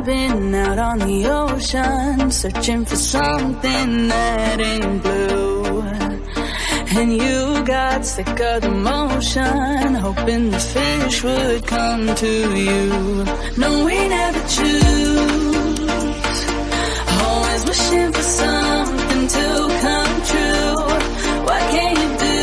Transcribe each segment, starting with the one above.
been out on the ocean, searching for something that ain't blue. And you got sick of the motion, hoping the fish would come to you. No, we never choose, always wishing for something to come true. What can you do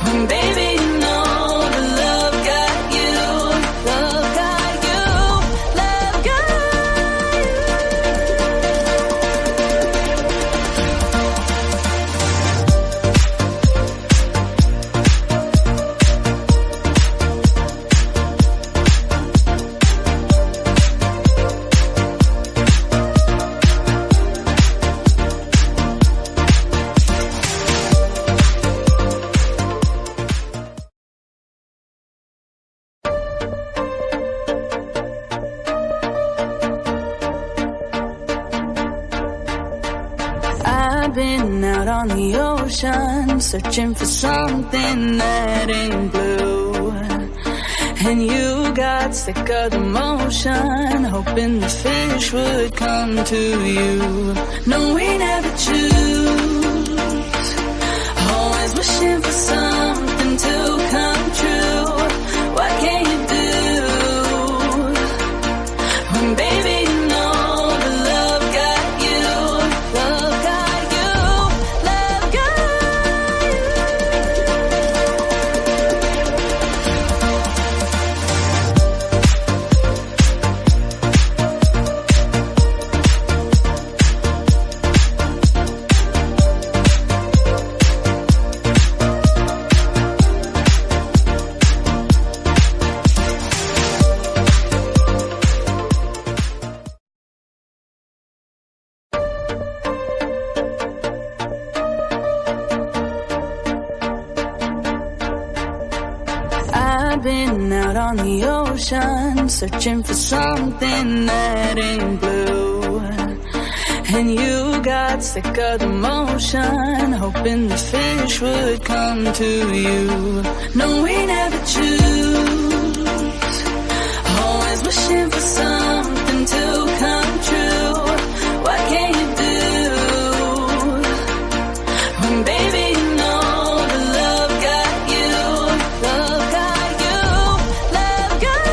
when, baby, you know the love got you, love got you, love got I've been out on the ocean, searching for something that ain't blue. And you got sick of the motion, hoping the fish would come to you. No, we never choose, always wishing for something to come true. What can you do when, baby, you know the love got you, love got you, love got I've been out on the ocean, searching for something that ain't blue. And you got sick of the motion, hoping the fish would come to you. No, we never choose, always wishing for something to come true. What can you do when, baby, you know the love got you, love got you, love got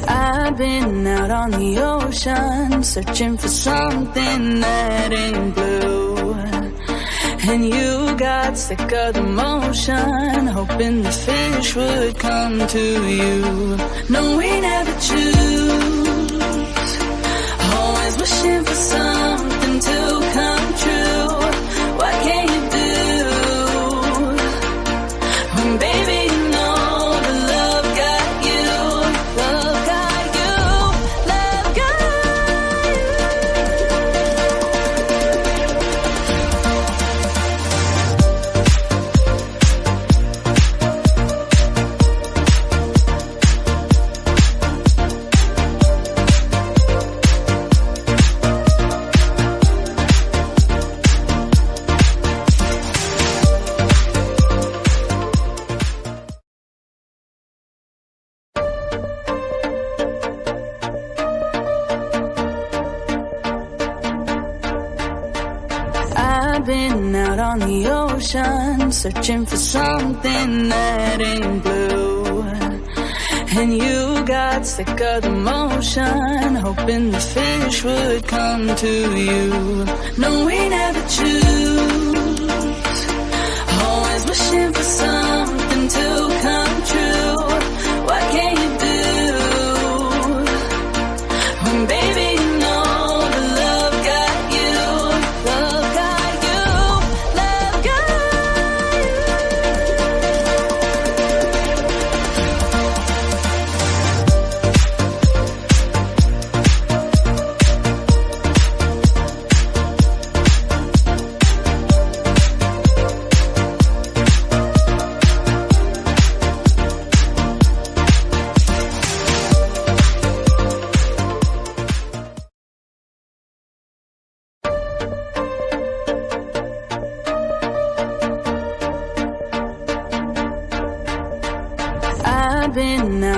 I've been out on the ocean, searching for something that ain't blue. And you got sick of the motion, hoping the fish would come to you. No, we never choose, always wishing for something to come true. What can you do when, baby, you know the love got you, love got you, love got I've been out on the ocean, searching for something that ain't blue. And you got sick of the motion, hoping the fish would come to you. No, we never choose, always wishing for something to come true. What can you do when, baby, you know the love got you, love got you, love got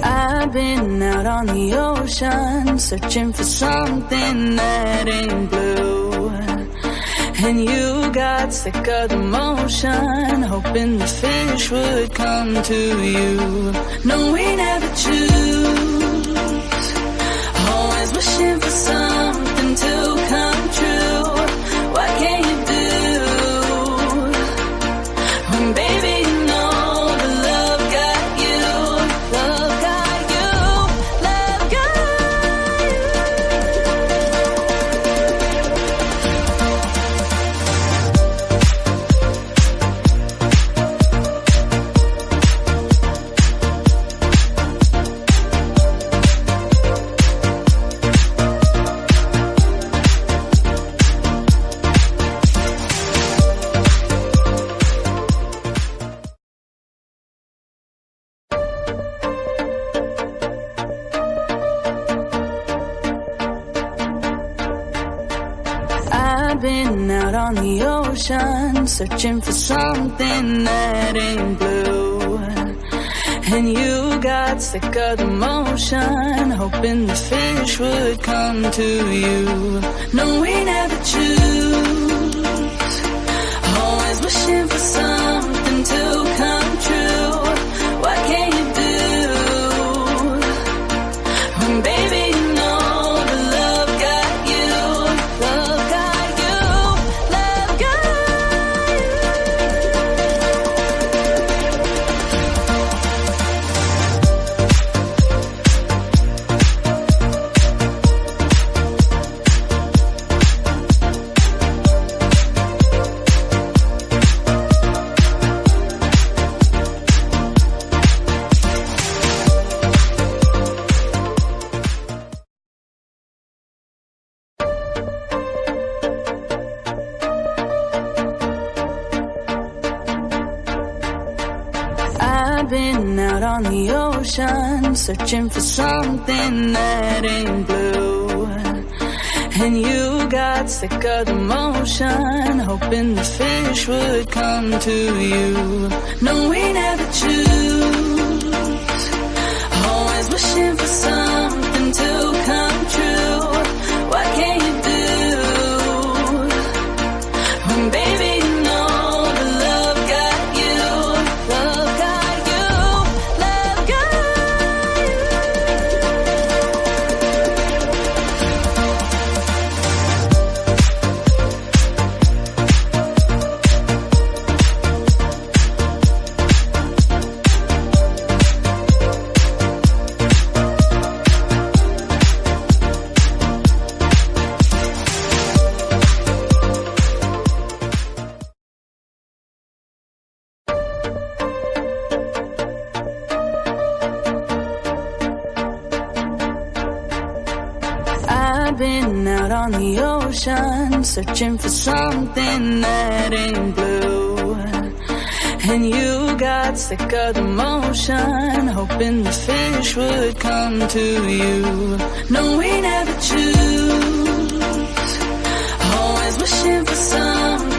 I've been out on the ocean, searching for something that ain't blue. And you got sick of the motion, hoping the fish would come to you. No, we never choose, always wishing for something to come true. What can you do when, baby, you know the love got you, love got you, love got you. been out on the ocean, searching for something that ain't blue. And you got sick of the motion, hoping the fish would come to you. No, we never choose, always wishing for something to come true. What can you do when, baby, you know the love got you, love got you, love got I've been out on the ocean, searching for something that ain't blue. And you got sick of the motion, hoping the fish would come to you. No, we never choose, always wishing for something to come true. What can you do when, baby, you know the love got you, love got you, love got I've been out on the ocean, searching for something that ain't blue. And you got sick of the motion, hoping the fish would come to you. No, we never choose, always wishing for something